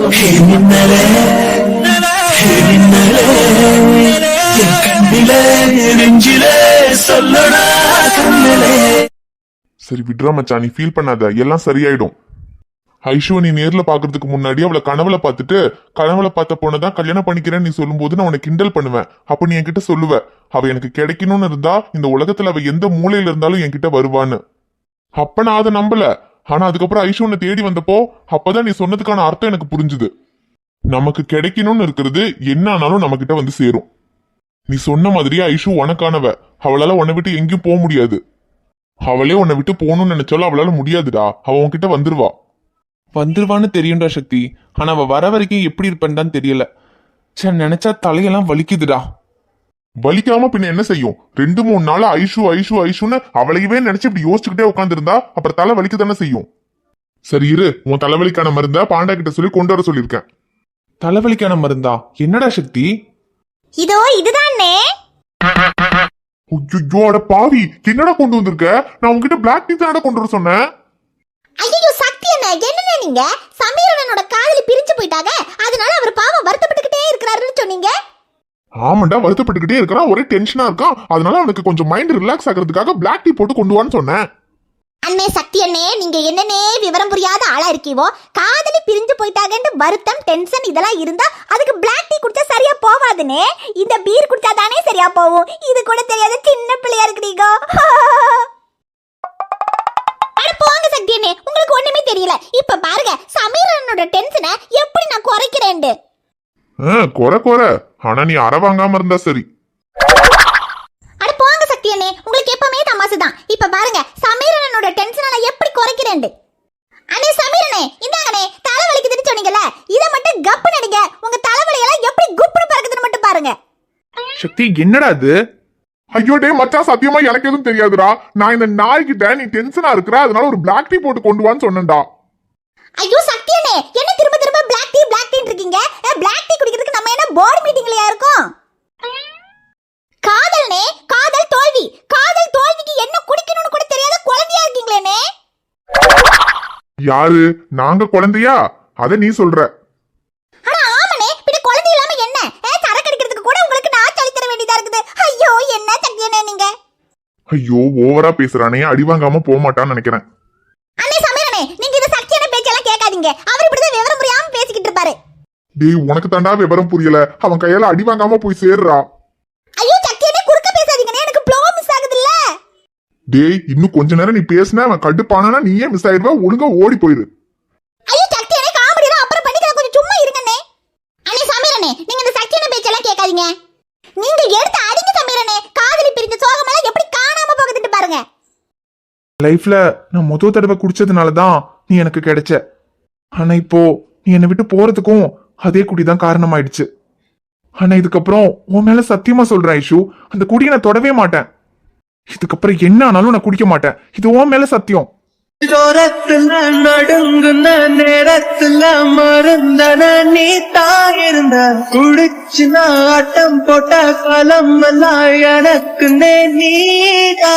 சரி விட்றா மச்சான், நீ ஃபீல் பண்ணாத, எல்லாம் சரியாயிடும். ஐஷுவை நீ நேர்ல பாக்குறதுக்கு முன்னாடி அவளை கனவுல பார்த்துட்டு கனவுல பார்த்த பொண்ணதான் கல்யாணம் பண்ணிக்கிறேன்னு நீ சொல்லும் போது நான் உன்னை கிண்டல் பண்ணுவேன். அப்ப நீ என்கிட்ட சொல்லுவ, அவ எனக்கு கிடைக்கணும்னு இருந்தா இந்த உலகத்துல அவ எந்த மூலையில இருந்தாலும் என்கிட்ட வருவான்னு. அப்ப நான் அதை நம்பல. ஆனா அதுக்கப்புறம் ஐஷு உன்னை தேடி வந்தப்போ அப்பதான் நீ சொன்னதுக்கான அர்த்தம் எனக்கு புரிஞ்சுது. நமக்கு கிடைக்கணும்னு இருக்கிறது என்ன ஆனாலும் நம்ம கிட்ட வந்து சேரும். நீ சொன்ன மாதிரியே ஐஷு உனக்கானவ. அவளால உன்னை விட்டு எங்கேயும் போக முடியாது. அவளே உன்னை விட்டு போகணும்னு நினைச்சாலும் அவளால முடியாதுடா. அவ உன்கிட்ட வந்துருவா. வந்துருவான்னு தெரியும்டா சக்தி. ஆனா அவ வர வரைக்கும் எப்படி இருப்பேன்னு தான் தெரியல. சரி, நினைச்சா தலையெல்லாம் வலிக்குதுடா. வலிக்காம பின்ன என்ன செய்யும்? 2-3 நாளா ஐஷு ஐஷு ஐஷுன்னு அவளையவே நினைச்சு இப்படி யோசிச்சுக்கிட்டே உட்காந்துருந்தா அப்புறம் தலை வலிக்க தானே செய்யும். சரி இரு, உன் தலைவலிக்கான மருந்தா பாண்டா கிட்ட சொல்லி கொண்டு வர சொல்லியிருக்கேன். தலைவலிக்கான மருந்தா? என்னடா சக்தி? இதோ இதுதானே. ஐயோட பாவி, என்னடா கொண்டு வந்திருக்க? நான் உங்ககிட்ட பிளாக் டீ தானடா கொண்டு வர சொன்னேன். ஐயோ சக்தி என்ன நீங்க? சமீரனோட காதலி பிரிஞ்சு போயிட்டாங்க, அதனால அவர் பாவம் வருத்தப்பட்டுக்கிட்டே இருக்கிறாருன்னு சொன்னீங்க. ஆமாண்டா, வருத்தப்பட்டுக்கிட்டே இருக்கிறான், ஒரே டென்ஷனா இருக்கான். அதனால அவனுக்கு கொஞ்சம் மைண்ட் ரிலாக்ஸ் ஆகிறதுக்காக பிளாக் டீ போட்டு கொண்டு வான்னு சொன்னேன். அண்ணே சக்தி அண்ணே, நீங்க என்னன்னே விவரம் புரியாத ஆளா இருக்கீவோ. காதலி பிரிஞ்சு போயிட்டாங்கன்னு வருத்தம் டென்ஷன் இதெல்லாம் இருந்தா அதுக்கு பிளாக் டீ குடிச்சா சரியா போவாதுனே. இந்த பீர் குடிச்சா தானே சரியா போகும். இது கூட தெரியாத சின்ன பிள்ளையா இருக்கிறீங்க. அட போங்க சக்தி அண்ணே, உங்களுக்கு ஒண்ணுமே தெரியல. இப்ப பாருங்க சமீரனோட டென்ஷனை எப்படி நான் குறைக்கிறேன்னு. குறை ஆனா நீ அற வாங்காம இருந்தா சரி. அட போங்க சக்தி அண்ணே, உங்களுக்கு எப்பவுமே தமாசு தான். இப்ப பாருங்க சமீரனோட டென்ஷனை நான் எப்படி குறைக்கிறேன்னு. அண்ணே சமீரனே, இந்தாங்கண்ணே, தலை வலிக்குதுன்னு சொன்னீங்கல்ல, இதை மட்டும் கப்பு நடிங்க. உங்க தலைவலியெல்லாம் எப்படி குப்புன்னு பறக்குதுன்னு மட்டும் பாருங்க. சக்தி என்னடா அது? ஐயோ டே மச்சான், சத்தியமா எனக்கு எதுவும் தெரியாதுடா. நான் இந்த நாய்கிட்ட நீ டென்ஷனா இருக்கிற அதனால ஒரு பிளாக் டீ போட்டு கொண்டு வான்னு சொன்னேன்டா. ஐயோ சக்தி அண்ணே, என்ன திரும்ப திரும்ப பிளாக் டீ இருக்கீங்க? பிளாக் டீ குடிக்கிறதுக்கு நம்ம என்ன போர்டு மீட்டிங்லயா இருக்கோம்? காதல்னே, காதல் தோல்வி. காதல் தோல்விக்கு என்ன குடிக்கணும்னு கூட தெரியாத குழந்தையா இருக்கீங்களேனே. யாரு? நாங்க குழந்தையா? அத நீ சொல்ற. ஆனா ஆமனே, பின்ன குழந்தை இல்லாம என்ன? சரக்கு அடிக்கிறதுக்கு கூட உங்களுக்கு நான் சொல்லி தர வேண்டியதா இருக்குது. ஐயோ என்ன சக்தி அண்ணே நீங்க? ஐயோ ஓவரா பேசுறானே, அடி வாங்காம போக மாட்டான்னு நினைக்கிறேன். அண்ணே சமீரனே, நீங்க இந்த சக்தி அண்ணே பேச்செல்லாம் கேட்காதீங்க. அவர் இப்படிதான் விவரம் புரியாம பேசிக்கிட்டு இருப்பாரு. டேய் உனக்கு தாண்டா விவரம் புரியல. அவன் கையால அடி வாங்காம போய் சேர்றா. ஐயோ சக்தி அண்ணே குறுக்க பேசாதீங்கனே, எனக்கு ப்ளோ மிஸ் ஆகுதுல்ல. டேய் இன்னும் கொஞ்ச நேரம் நீ பேசினா அவன் கடுப்பானா நீயே மிஸ் ஆயிடுவ. ஒழுங்கா ஓடி போயிரு. ஐயோ சக்தி அண்ணே காமெடி தான் அப்புறம் பண்ணிக்கலாம், கொஞ்சம் சும்மா இருங்கண்ணே. அண்ணே சமீரனே, நீங்க இந்த சக்தி அண்ணே பேச்செல்லாம் கேட்காதீங்க. நீங்க எடுத்து அடிங்க சமீரனே. காதலி பிரிஞ்ச சோகமெல்லாம் எப்படி காணாம போகுதுன்னு பாருங்க. லைஃப்ல நான் முதல் தடவை குடிச்சதுனாலதான் நீ எனக்கு கிடைச்ச. ஆனா இப்போ நீ என்னை விட்டு போறதுக்கும் அதே குடிதான் காரணமாயிடுச்சு. ஆனா இதுக்கப்புறம் உன் மேல சத்தியமா சொல்றேன் ஐஷு, அந்த குடியை நான் தொடவே மாட்டேன். இதுக்கப்புறம் என்ன ஆனாலும் நான் குடிக்க மாட்டேன். இது உன் மேல சத்தியம். ஜோரத்துல நடுங்குன நேரத்துல மருந்தன நீ தாயிருந்த குடிச்சு ஆட்டம் போட்ட காலம் எல்லாம் எனக்கு நீதா.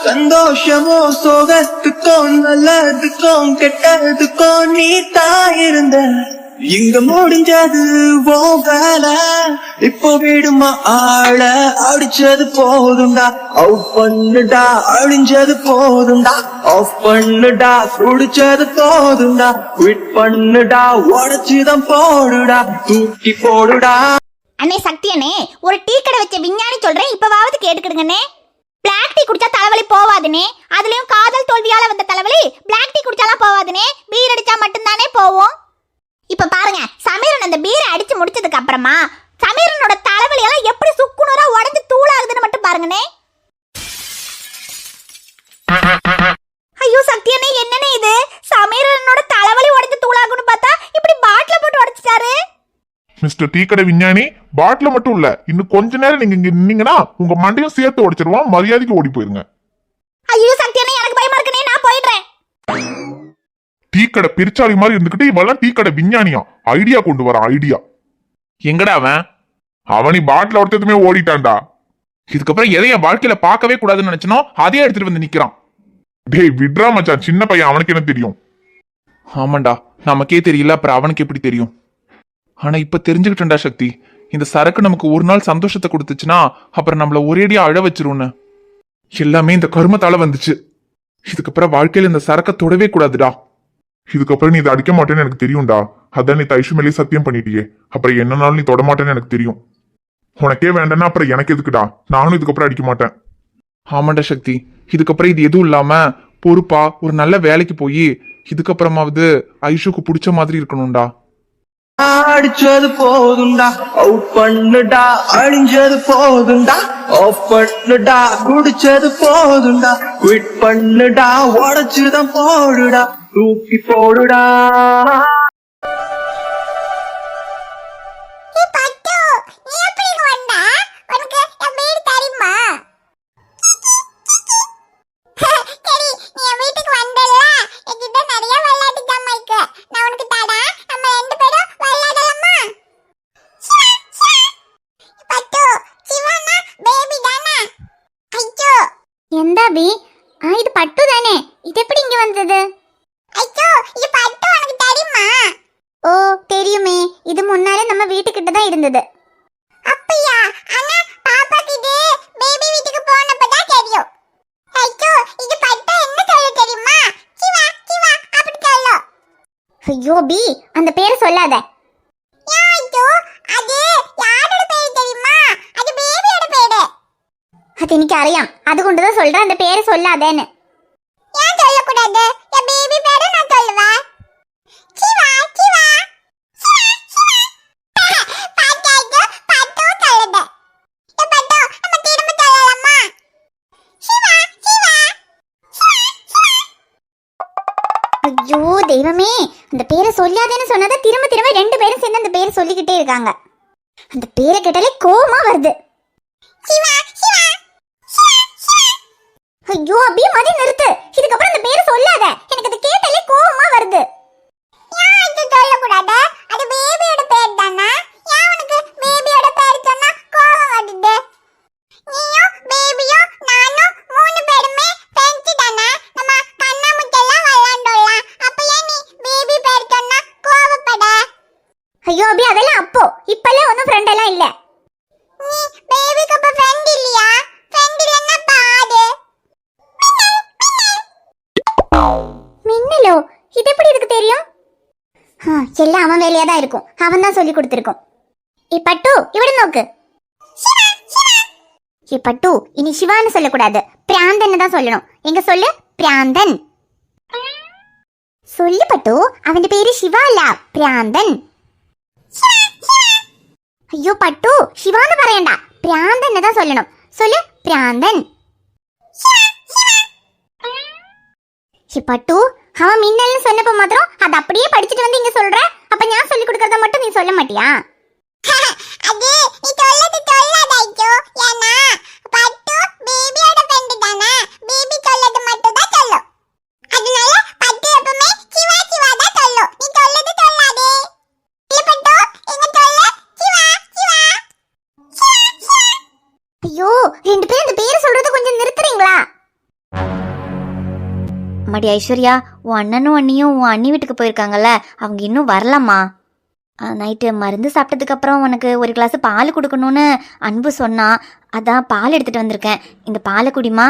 சந்தோஷமோ சோகத்துக்கும் நல்லதுக்கும் கெட்டதுக்கும் நீ தாயிருந்த. இங்க முடிஞ்சது ஓ வேலை, இப்போ விடுமா ஆள அடிச்சது போதும்டா. அவுட் பண்ணுடா, அழிஞ்சது போதும்டா. ஆஃப் பண்ணுடா, குடிச்சது போதும்டா. குவிட் பண்ணுடா, உடச்சுதான் போடுடா, தூக்கி போடுடா. அண்ணே சக்தி அண்ணே, ஒரு டீ கடை வச்ச விஞ்ஞானி சொல்றேன், இப்பவாவது கேட்டுக்கிடுங்கண்ணே. பிளாக் டீ குடிச்சா தலைவலி போவாதுனே. அதுலயும் காதல் தோல்வியால வந்த தலைவலி பிளாக் டீ குடிச்சாலாம் போவாதுனே. பீர் அடிச்சா மட்டும்தானே போவோம். இப்ப பாருங்க சமீரன் அந்த பீரை அடிச்சு முடிச்சதுக்கு அப்புறமா சமீரனோட தலைவலி எல்லாம் எப்படி சுக்குநூறா உடைஞ்சு தூளாகுதுன்னு மட்டும் பாருங்கண்ணே. ஐயோ சக்தி அண்ணே, என்னன்னே இது? சமீரனோட தலைவலி உடைஞ்சு தூளாகுன்னு பார்த்தா இப்படி பாட்டில போட்டு உடைச்சிட்டாரு. மிஸ்டர் டீ கடை விஞ்ஞானி, பாட்டில மட்டும் இல்ல, இன்னும் கொஞ்ச நேரம் நீங்க இங்க நின்னீங்கன்னா உங்க மண்டையும் சேர்த்து உடைச்சிருவான். மரியாதைக்கு ஓடி போயிருங்க. ஐயோ சக்தி அண்ணே, எனக்கு பயமா இருக்குனே, நான் போயிடுறேன். டீ கடை பிரிச்சாலி மாதிரி இருந்துகிட்டு இவெல்லாம் டீ கடை விஞ்ஞானியா? ஐடியா கொண்டு வர ஐடியா. எங்கடா அவன்? அவனி பாட்டில ஒருத்ததுமே ஓடிட்டான்டா. இதுக்கப்புறம் எதைய வாழ்க்கையில பார்க்கவே கூடாதுன்னு நினைச்சனோ அதையே எடுத்துட்டு வந்து நிக்கிறான். டேய் விட்ரா மச்சான், சின்ன பையன், அவனுக்கு என்ன தெரியும்? ஆமாண்டா, நமக்கே தெரியல, அப்புறம் அவனுக்கு எப்படி தெரியும்? ஆனா இப்ப தெரிஞ்சுக்கிட்டேன்டா சக்தி, இந்த சரக்கு நமக்கு ஒரு நாள் சந்தோஷத்தை கொடுத்துச்சுன்னா அப்புறம் நம்மள ஒரேடியா அழ வச்சிரும்னு. எல்லாமே இந்த கருமத்தால வந்துச்சு. இதுக்கப்புறம் வாழ்க்கையில இந்த சரக்க தொடவே கூடாதுடா. இதுக்கப்புறம் நீ இதை அடிக்க மாட்டேன்னு எனக்கு தெரியும்டா. அதான் நீ ஐஷு மேலே சத்தியம் பண்ணிட்டியே. அப்புறம் என்னன்னாலும் நீ தொட மாட்டேன்னு எனக்கு தெரியும். உனக்கே வேண்டாம்னா அப்புறம் எனக்கு எதுக்குடா? நானும் இதுக்கப்புறம் அடிக்க மாட்டேன். ஆமாண்டா சக்தி, இதுக்கப்புறம் இது எதுவும் இல்லாம பொறுப்பா ஒரு நல்ல வேலைக்கு போய் இதுக்கப்புறமாவது ஐஷுக்கு பிடிச்ச மாதிரி இருக்கணும்டா. அடிச்சது போதுண்டா, அவுட் பண்ணுடா. அழிஞ்சது போதுண்டா, ஆஃப் பண்ணுடா. குடிச்சது போதுண்டா, குவிட் பண்ணுடா. உடச்சுதான் போடுடா, தூக்கி போடுடா. எந்த அபி? இது பட்டு தானே, இது எப்படி இங்க வந்தது? ஐயோ, இது பட்டு உனக்கு தெரியுமா? ஓ தெரியுமே, இது முன்னால நம்ம வீட்டுக்கிட்ட தான் இருந்தது. அப்படியா? ஆனா பாப்பாக்கு இது பேபி வீட்டுக்கு போனப்ப தான் தெரியும். ஐயோ, இது பட்டு என்ன சொல்ல தெரியுமா? சிவா சிவா அப்படி சொல்ல. ஐயோ பி, அந்த பேரை சொல்லாத. ஐயோ, அது யாரோட பேர் தெரியுமா? அது பேபியோட பேரு. அது எனக்கு அறியாம், அது கொண்டுதான் சொல்றேன் அந்த பேரை சொல்லாதேன்னு. ஏன் சொல்லக்கூடாது? என் பேபி பேரை நான் சொல்லுவேன். சிவா சிவா பாட்டாய்க்கு பாட்டு சொல்லுது. பாட்டு நம்ம திரும்ப சொல்லலாமா? சிவா சிவா. ஐயோ தெய்வமே, அந்த பேரை சொல்லாதேன்னு சொன்னதை திரும்ப திரும்ப ரெண்டு பேரும் சேர்ந்து அந்த பேரை சொல்லிக்கிட்டே இருக்காங்க. அந்த பேரை கேட்டாலே கோவமா வருது. சிவா சிவா. ஐயோ அப்படியே மதி நிறுத்து. இதுக்கப்புறம் அந்த பேரை சொல்லாத, எனக்கு அது கேட்டாலே கோவமா வருது. ஏன் இது சொல்லக்கூடாது? அது பேபியோட பேர் தானே. ஏன் உனக்கு பேபியோட பேர் சொன்னா கோவம் வருது? நீயும் பேபியும் நானும் மூணு பேருமே ஃப்ரெண்ட்ஸ் தானே. நம்ம கண்ணாமூச்செல்லாம் விளையாண்டோம்ல, அப்ப ஏன் நீ பேபி பேர் சொன்னா கோவப்பட? ஐயோ அபி, அதெல்லாம் அப்போ, இப்பெல்லாம் ஒன்றும் ஃப்ரெண்ட் எல்லாம் இல்ல. நீ பேபிக்கு அப்ப ஃப்ரெண்ட் இல்லையா? ஃப்ரெண்ட் இல்லைன்னா பாடு. மின்னலோ, இது எப்படி இதுக்கு தெரியும்? எல்லாம் அவன் வேலையா தான் இருக்கும், அவன் தான் சொல்லி கொடுத்துருக்கோம். பட்டு இவட நோக்கு. பட்டு இனி சிவான்னு சொல்லக்கூடாது, பிராந்தன் தான் சொல்லணும். எங்க சொல்லு, பிராந்தன் சொல்லு. பட்டு அவன் பேரு சிவா இல்ல, பிராந்தன். ஐயோ பட்டு, சிவான்னு പറയണ്ട, பிராந்தன் தான் சொல்லணும். சொல்லு, பிராந்தன். பட்டு அவன் மின்னல்னு சொன்னப்ப மாத்திரம் அது அப்படியே படிச்சுட்டு வந்து இங்க சொல்ற. அப்ப நான் சொல்லி கொடுக்கறத மட்டும் நீ சொல்ல மாட்டியா? அது நீ சொல்லது சொல்லாதே. ஏன்னா பட்டு பேபியோட ஃப்ரெண்ட் தானே, பேபி சொல்லது மட்டும் தான் சொல்லும். அதனால பட்டு எப்பவுமே சிவா சிவா தான் சொல்லும். நீ சொல்லது சொல்லாதே. இல்ல பட்டு, எங்க சொல்ல சிவா சிவா. ஐயோ, ரெண்டு பேரும் இந்த பேரை சொல்றது கொஞ்சம் நிறுத்துறீங்களா? மடி ஐஸ்வர்யா, உன் அண்ணனும் அண்ணியும் உன் அண்ணி வீட்டுக்கு போயிருக்காங்கல்ல, அவங்க இன்னும் வரலாமா? நைட்டு மருந்து சாப்பிட்டதுக்கு அப்புறம் உனக்கு ஒரு கிளாஸ் பால் கொடுக்கணும்னு அன்பு சொன்னா, அதான் பால் எடுத்துட்டு வந்திருக்கேன். இந்த பாலை குடிமா.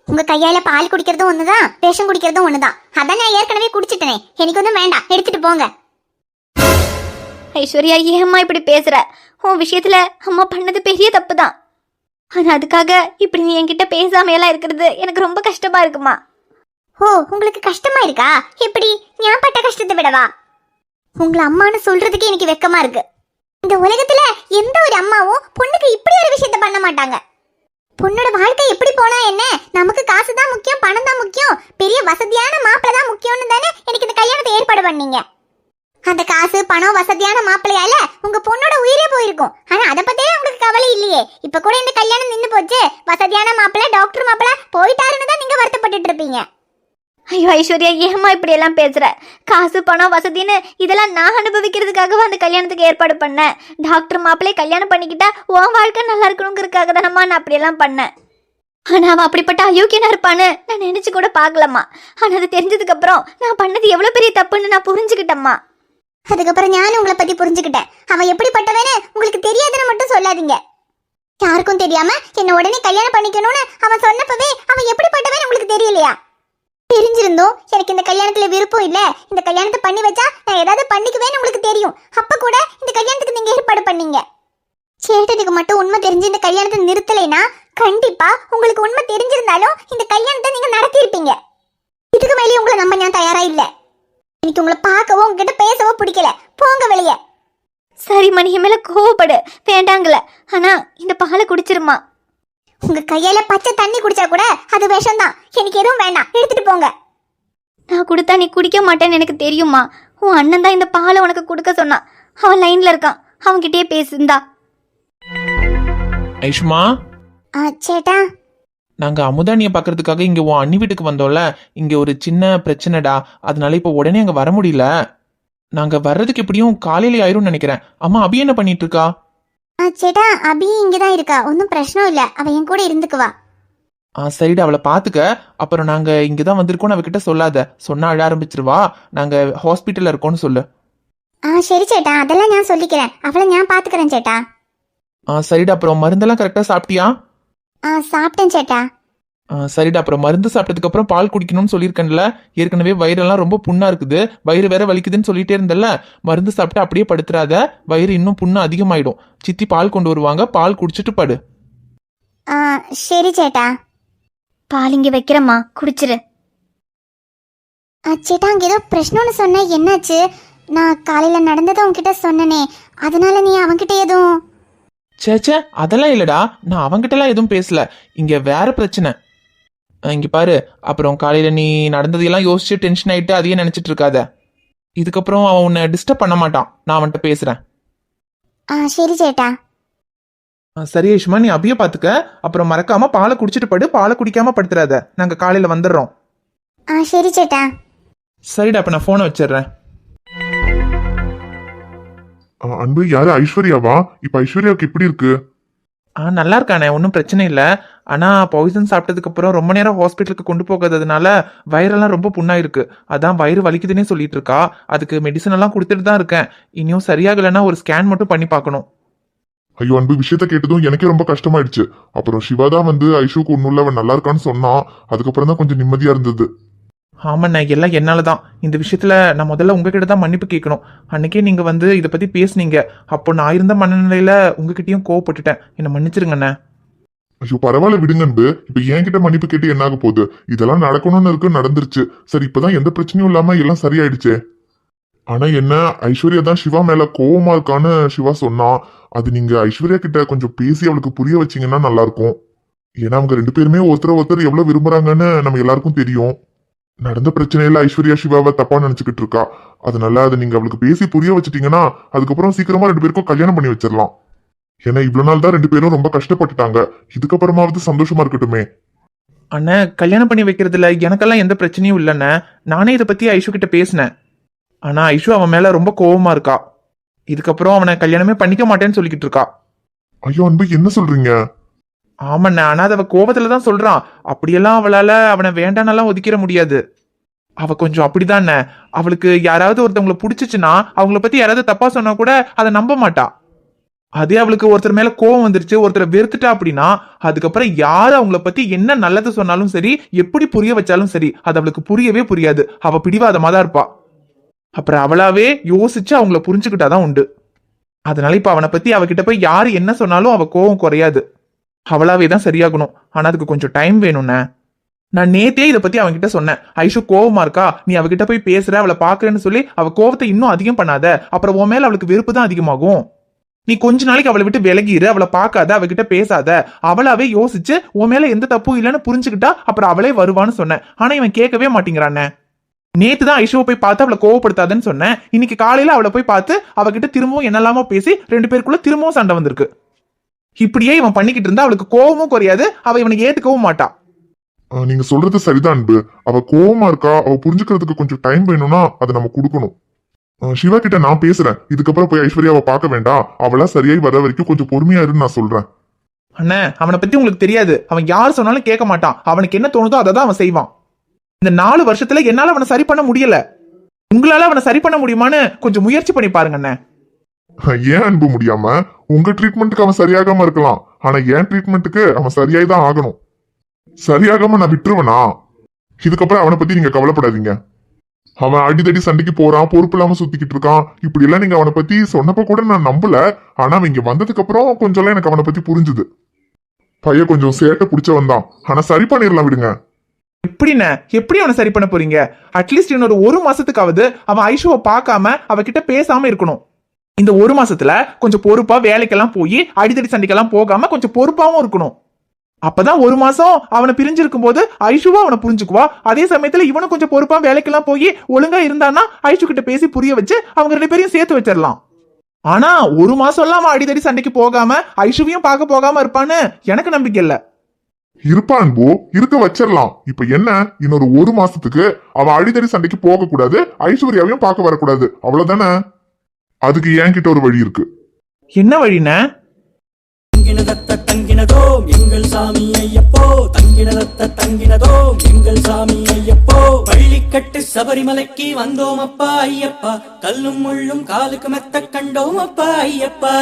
உங்க கையால பால் குடிக்கிறதும் ஒண்ணுதான், விஷம் குடிக்கிறதும் ஒண்ணுதான். அதான் நான் ஏற்கனவே குடிச்சிட்டேனே, எனக்கு ஒன்றும் வேண்டாம், எடுத்துட்டு போங்க. ஐஸ்வர்யா, ஏம்மா இப்படி பேசுற? உன் விஷயத்துல அம்மா பண்ணது பெரிய தப்பு தான். ஆனா அதுக்காக இப்படி நீ என்கிட்ட பேசாம எல்லாம் இருக்கிறது எனக்கு ரொம்ப கஷ்டமா இருக்குமா. ஓ, உங்களுக்கு கஷ்டமா இருக்கா? எப்படி? நான் பட்ட கஷ்டத்தை விடவா? உங்களை அம்மான்னு சொல்றதுக்கு எனக்கு வெக்கமா இருக்கு. இந்த உலகத்துல எந்த ஒரு அம்மாவும் பொண்ணுக்கு இப்படி ஒரு விஷயத்த பண்ண மாட்டாங்க. பொண்ணோட வாழ்க்கை எப்படி போனா என்ன, நமக்கு காசு தான் முக்கியம், பணம் தான் முக்கியம், பெரிய வசதியான மாப்பிள்ளை தான் முக்கியம்னு தானே எனக்கு இந்த கல்யாணத்தை ஏற்பாடு பண்ணீங்க. அந்த காசு பணம் வசதியான மாப்பிள்ளையால உங்க பொண்ணோட உயிரே போயிருக்கும். ஆனா அதை பத்தியே உங்களுக்கு கவலை இல்லையே. இப்ப கூட இந்த கல்யாணம் நின்னு போச்சு, வசதியான மாப்பிள்ளை டாக்டர் மாப்பிள்ளை போயிட்டாருன்னு தான் நீங்க வருத்தப்பட்டுட்டு இருப்பீங்க. ஐயோ ஐஸ்வர்யா, ஏமா இப்படி எல்லாம் பேசுற? காசு பணம் வசதின்னு இதெல்லாம் நான் அனுபவிக்கிறதுக்காகவா அந்த கல்யாணத்துக்கு ஏற்பாடு பண்ணேன். டாக்டர் மாப்பிள்ளை கல்யாணம் பண்ணிக்கிட்டா உன் வாழ்க்கை நல்லா இருக்கணுங்கிறதுக்காக தானம்மா நான் அப்படியெல்லாம் பண்ணேன். ஆனா அவன் அப்படிப்பட்ட அயோக்கியனா இருப்பான்னு நான் நினைச்சு கூட பார்க்கலம்மா. ஆனா அது தெரிஞ்சதுக்கு அப்புறம் நான் பண்ணது எவ்வளவு பெரிய தப்புன்னு நான் புரிஞ்சுக்கிட்டம்மா. அதுக்கப்புறம் ஞானும் உங்களை பத்தி புரிஞ்சுக்கிட்டேன். அவன் எப்படிப்பட்டவன்னு உங்களுக்கு தெரியாதுன்னு மட்டும் சொல்லாதீங்க. யாருக்கும் தெரியாம என்ன உடனே கல்யாணம் பண்ணிக்கணும்னு அவன் சொன்னப்பவே அவன் எப்படிப்பட்டவன்னு உங்களுக்கு தெரியலையா? தெரிஞ்சிருந்தோம் எனக்கு இந்த கல்யாணத்துல விருப்பம் இல்ல, இந்த கல்யாணத்தை பண்ணி வச்சா நான் ஏதாவது பண்ணிக்குவேன்னு உங்களுக்கு தெரியும். அப்ப கூட இந்த கல்யாணத்துக்கு நீங்க ஏற்பாடு பண்ணீங்க. சேட்டனுக்கு மட்டும் உண்மை தெரிஞ்சு இந்த கல்யாணத்தை நிறுத்தலைனா கண்டிப்பா உங்களுக்கு உண்மை தெரிஞ்சிருந்தாலும் இந்த கல்யாணத்தை நீங்க நடத்தியிருப்பீங்க. இதுக்கு மேலே உங்களை நம்ப நான் தயாரா இல்ல. எனக்கு உங்களை பார்க்கவோ உங்ககிட்ட பேசவோ பிடிக்கல. போங்க வெளியே. சரி மணி, மேல கோவப்படு வேண்டாங்கல, ஆனா இந்த பாலை குடிச்சிருமா. உங்க கையால பச்சை தண்ணி குடிச்சா கூட அது விஷம்தான். எனக்கு எதுவும் வேண்டாம், எடுத்துட்டு போங்க. நான் கொடுத்தா நீ குடிக்க மாட்டேன்னு எனக்கு தெரியுமா. உன் அண்ணன் தான் இந்த பாலை உனக்கு கொடுக்க சொன்னான். அவன் லைன்ல இருக்கான், அவன்கிட்டயே பேசுந்தா. ஐஷுமா, சேட்டா, நாங்க அமுதானியை பார்க்கறதுக்காக இங்க உன் அண்ணி வீட்டுக்கு வந்தோம்ல, இங்க ஒரு சின்ன பிரச்சனைடா. அதனால இப்ப உடனே அங்க வர முடியல. நாங்க வர்றதுக்கு எப்படியும் காலையில ஆயிரும்னு நினைக்கிறேன். அம்மா அபி என்ன பண்ணிட்டு இருக்கா? சேட்டா, அபி இங்கதான் இருக்கா, ஒன்னும் பிரச்சனை இல்ல, அவ என் கூட இருந்துக்குவா. சரிடா, அவளை பாத்துக்க. அப்புறம் நாங்க இங்கதான் வந்திருக்கோம் அவகிட்ட சொல்லாத, சொன்னா அழ ஆரம்பிச்சிருவா. நாங்க ஹாஸ்பிட்டல்ல இருக்கோம்னு சொல்லு. சரி சேட்டா, அதெல்லாம் நான் சொல்லிக்கிறேன், அவளை நான் பாத்துக்கிறேன் சேட்டா. சரிடா, அப்புறம் மருந்தெல்லாம் கரெக்டா சாப்பிட்டியா? சாப்பிட்டேன் சேட்டா. சரிடா, அப்புறம் மருந்து சாப்பிட்டதுக்கு அப்புறம் பால் குடிக்கணும்னு சொல்லியிருக்கேன்ல. ஏற்கனவே வயிறெல்லாம் ரொம்ப புண்ணா இருக்குது, வயிறு வேற வலிக்குதுன்னு சொல்லிட்டே இருந்தல. மருந்து சாப்பிட்டு அப்படியே படுத்துறாத, வயிறு இன்னும் புண்ணு அதிகமாயிடும். சித்தி பால் கொண்டு வருவாங்க, பால் குடிச்சிட்டு படு. சரி சேட்டா. பால் இங்க வைக்கிறம்மா, குடிச்சிரு. சேட்டா, அங்க ஏதோ பிரச்சனைன்னு சொன்ன, என்னாச்சு? நான் காலையில நடந்ததை உன்கிட்ட சொன்னனே, அதனால நீ அவன்கிட்ட எதுவும்? சேச்சே, அதெல்லாம் இல்லடா, நான் அவங்கிட்டலாம் எதுவும் பேசல. இங்க வேற பிரச்சனை. இங்க பாரு, அப்புறம் காலையில நீ நடந்ததையெல்லாம் யோசிச்சு டென்ஷன் ஆயிட்டு அதையே நினைச்சிட்டு இருக்காத. இதுக்கப்புறம் அவன் உன்னை டிஸ்டர்ப் பண்ண மாட்டான், நான் அவன்கிட்ட பேசுறேன். சரி சேட்டா. சரி ஐஷுமா, நீ அபிய பாத்துக்க. அப்புறம் மறக்காம பாலை குடிச்சிட்டு படு, பாலை குடிக்காம படுத்துறாத. நாங்க காலையில வந்துடுறோம். சரி சேட்டா. சரிடா, அப்ப நான் போனை வச்சிடுறேன். அன்பு, யாரு? ஐஸ்வர்யாவா? இப்ப ஐஸ்வர்யாவுக்கு எப்படி இருக்கு? நல்லா இருக்கானே, ஒன்றும் பிரச்சனை இல்லை. ஆனா பாய்சன் சாப்பிட்டதுக்கு அப்புறம் ரொம்ப நேரம் ஹாஸ்பிட்டலுக்கு கொண்டு போகாததுனால வயிறெல்லாம் ரொம்ப புண்ணாயிருக்கு. அதான் வயிறு வலிக்குதுன்னே சொல்லிட்டு இருக்கா. அதுக்கு மெடிசன் எல்லாம் கொடுத்துட்டு தான் இருக்கேன். இனியும் சரியாகலைன்னா ஒரு ஸ்கேன் மட்டும் பண்ணி பார்க்கணும். ஐயோ அன்பு, விஷயத்த கேட்டதும் எனக்கே ரொம்ப கஷ்டமாயிடுச்சு. அப்புறம் சிவா தான் வந்து ஐஷுக்கு ஒன்னும் இல்ல, அவன் நல்லா இருக்கான்னு சொன்னான். அதுக்கப்புறம் தான் கொஞ்சம் நிம்மதியா இருந்தது. ஆமாண்ணா, எல்லாம் என்னாலதான். இந்த விஷயத்துல நான் முதல்ல உங்ககிட்ட தான் மன்னிப்பு கேட்கணும். அன்னைக்கே நீங்க வந்து இதை பத்தி பேசுனீங்க. அப்போ நான் இருந்த மனநிலையில உங்ககிட்டயும் கோவப்பட்டுட்டேன், என்ன மன்னிச்சிருங்கண்ணே. ஐயோ பரவாயில்ல, விடுங்க அன்பு. இப்ப என்கிட்ட மன்னிப்பு கேட்டு என்ன ஆக போகுது? இதெல்லாம் நடக்கணும்னு இருக்கு, நடந்துருச்சு. சரி, இப்பதான் எந்த பிரச்சனையும் இல்லாம எல்லாம் சரியாயிடுச்சே. ஆனா என்ன, ஐஸ்வர்யா தான் சிவா மேல கோவமா இருக்கான்னு சிவா சொன்னா. அது நீங்க ஐஸ்வர்யா கிட்ட கொஞ்சம் பேசி அவளுக்கு புரிய வச்சீங்கன்னா நல்லா இருக்கும். ஏன்னா அவங்க ரெண்டு பேருமே ஒருத்தர் எவ்வளவு விரும்புறாங்கன்னு நம்ம எல்லாருக்கும் தெரியும். நடந்த பிரச்சனையில ஐஸ்வர்யா சிவாவை தப்பா நினைச்சுக்கிட்டு இருக்கா. அதனால அதை நீங்க அவளுக்கு பேசி புரிய வச்சுட்டீங்கன்னா அதுக்கப்புறம் சீக்கிரமா ரெண்டு பேருக்கும் கல்யாணம் பண்ணி வச்சிடலாம். ஏன்னா இவ்வளவு நாள் தான் ரெண்டு பேரும் ரொம்ப கஷ்டப்பட்டுட்டாங்க. இதுக்கப்புறமாவது சந்தோஷமா இருக்கட்டுமே. அண்ணே, கல்யாணம் பண்ணி வைக்கிறதுல எனக்கெல்லாம் எந்த பிரச்சனையும் இல்லைண்ணே. நானே இதை பத்தி ஐஷு கிட்ட பேசினேன். ஆனா ஐஷு அவன் மேல ரொம்ப கோவமா இருக்கா. இதுக்கப்புறம் அவனை கல்யாணமே பண்ணிக்க மாட்டேன்னு சொல்லிக்கிட்டு இருக்கா. ஐயோ அன்பு, என்ன சொல்றீங்க? ஆமாண்ணே, ஆனா அவ கோவத்துல தான் சொல்றான். அப்படியெல்லாம் அவளால அவனை வேண்டானெல்லாம் ஒதுக்கிட முடியாது. அவ கொஞ்சம் அப்படிதானே. அவளுக்கு யாராவது ஒருத்தவங்களை பிடிச்சிச்சுன்னா அவங்கள பத்தி யாராவது தப்பா சொன்னா கூட அதை நம்ப மாட்டா. அதே அவளுக்கு ஒருத்தர் மேல கோவம் வந்துருச்சு, ஒருத்தரை வெறுத்துட்டா அப்படின்னா அதுக்கப்புறம் யாரு அவங்கள பத்தி என்ன நல்லது சொன்னாலும் சரி, எப்படி புரிய வச்சாலும் சரி, அது அவளுக்கு புரியவே புரியாது. அவ பிடிவாதமா தான் இருப்பா. அப்புறம் அவளாவே யோசிச்சு அவங்கள புரிஞ்சுக்கிட்டாதான் உண்டு. அதனால இப்ப அவனை பத்தி அவகிட்ட போய் யாரு என்ன சொன்னாலும் அவ கோவம் குறையாது. அவளாவே தான் சரியாகணும். ஆனா அதுக்கு கொஞ்சம் டைம் வேணும்னே. நான் நேத்தே இதை பத்தி அவன்கிட்ட சொன்னேன். ஐஷு கோவமா இருக்கா, நீ அவகிட்ட போய் பேசுற, அவளை பாக்குறேன்னு சொல்லி அவ கோவத்தை இன்னும் அதிகம் பண்ணாத. அப்புறம் உன் மேல அவளுக்கு வெறுப்பு தான் அதிகமாகும். நீ கொஞ்ச நாளைக்கு அவளை விட்டு விலகிரு, அவளை பார்க்காத, அவகிட்ட பேசாத. அவளாவே யோசிச்சு உன் மேல எந்த தப்பும் இல்லைன்னு புரிஞ்சுக்கிட்டா அப்புறம் அவளே வருவான்னு சொன்னேன். ஆனா இவன் கேட்கவே மாட்டேங்கிறானே. நேத்து தான் ஐஷுவை போய் பார்த்து அவளை கோவப்படுத்தாதன்னு சொன்னேன். இன்னைக்கு காலையில அவளை போய் பார்த்து அவகிட்ட திரும்பவும் என்னெல்லாமோ பேசி ரெண்டு பேருக்குள்ள திரும்பவும் சண்டை வந்திருக்கு. இப்படியே இவன் பண்ணிக்கிட்டு இருந்தா அவளுக்கு கோவமும் குறையாது, அவ இவனுக்கு ஏத்துக்கவும் மாட்டா. நீங்க சொல்றது சரிதான் அன்பு. அவ கோவமா இருக்கா, அவ புரிஞ்சுக்கிறதுக்கு கொஞ்சம் டைம் வேணும்னா அதை நம்ம கொடுக்கணும். சிவா கிட்ட நான் பேசுறேன். இதுக்கப்புறம் போய் ஐஸ்வர்யாவை பார்க்க வேண்டாம், அவளா சரியாய் வர வரைக்கும் கொஞ்சம் பொறுமையா இருன்னு நான் சொல்றேன். அண்ணே, அவனை பத்தி உங்களுக்கு தெரியாது. அவன் யார் சொன்னாலும் கேட்க மாட்டான். அவனுக்கு என்ன தோணுதோ அதை தான் அவன் செய்வான். இந்த 4 வருஷத்துல என்னால அவனை சரி பண்ண முடியல. உங்களால அவனை சரி பண்ண முடியுமான்னு கொஞ்சம் முயற்சி பண்ணி பாருங்க அண்ணே. ஏன் அன்பு முடியாம? உங்க ட்ரீட்மெண்ட்டுக்கு அவன் சரியாகாம இருக்கலாம், ஆனா என் ட்ரீட்மெண்ட்டுக்கு அவன் சரியாய் தான் ஆகணும். சரியாகாம நான் விட்டுருவனா? இதுக்கப்புறம் அவனை பத்தி நீங்க கவலைப்படாதீங்க. அவன் அடிதடி சண்டைக்கு போறான், பொறுப்பு இல்லாம சுத்திக்கிட்டு இருக்கான், இப்படி எல்லாம் நீங்க அவனை பத்தி சொன்னப்ப கூட நான் நம்பல. ஆனா அவன் இங்க வந்ததுக்கு அப்புறம் கொஞ்சம் எனக்கு அவனை பத்தி புரிஞ்சுது. பையன் கொஞ்சம் சேட்டை பிடிச்சவன் தான், ஆனா சரி பண்ணிடலாம், விடுங்க. எப்படிண்ணே, எப்படி அவனை சரி பண்ண போறீங்க? அட்லீஸ்ட் இன்னொரு 1 மாசத்துக்காவது அவன் ஐஷுவை பார்க்காம அவகிட்ட பேசாம இருக்கணும். இந்த 1 மாசத்துல கொஞ்சம் பொறுப்பா வேலைக்கெல்லாம் போய் அடிதடி சண்டைக்கெல்லாம் போகாம கொஞ்சம் பொறுப்பாவும் இருக்கணும். அப்பதான் 1 மாசம் அவனை பிரிஞ்சிருக்கும் போது ஐஷுவா அவனை புரிஞ்சுக்குவா. அதே சமயத்துல இவனும் கொஞ்சம் பொறுப்பா வேலைக்கெல்லாம் போய் ஒழுங்கா இருந்தான்னா ஐஷு கிட்ட பேசி புரிய வச்சு அவங்க 2 பேரையும் சேர்த்து வச்சிடலாம். ஆனா 1 மாசம் எல்லாம் அவன் அடிதடி சண்டைக்கு போகாம ஐஷுவையும் பார்க்க போகாம இருப்பான்னு எனக்கு நம்பிக்கை இல்ல. இருப்பான் அன்பு, இருக்க வச்சிடலாம். இப்ப என்ன, இன்னொரு 1 மாசத்துக்கு அவன் அடிதடி சண்டைக்கு போக கூடாது, ஐஸ்வர்யாவையும் பார்க்க வரக்கூடாது, அவ்வளவுதானே? அதுக்கு என்கிட்ட ஒரு வழி இருக்கு. என்ன வழிண்ணே? தங்கினதோ எங்கள் சாமி ஐயப்போ, தங்கினதோ எங்கள் சாமி ஐயப்போ. பள்ளிக்கட்டு சபரிமலைக்கு வந்தோம் அப்பா ஐயப்பா, கல்லும் முள்ளும் காலுக்கு மெத்த கண்டோம் அப்பா ஐயப்பா.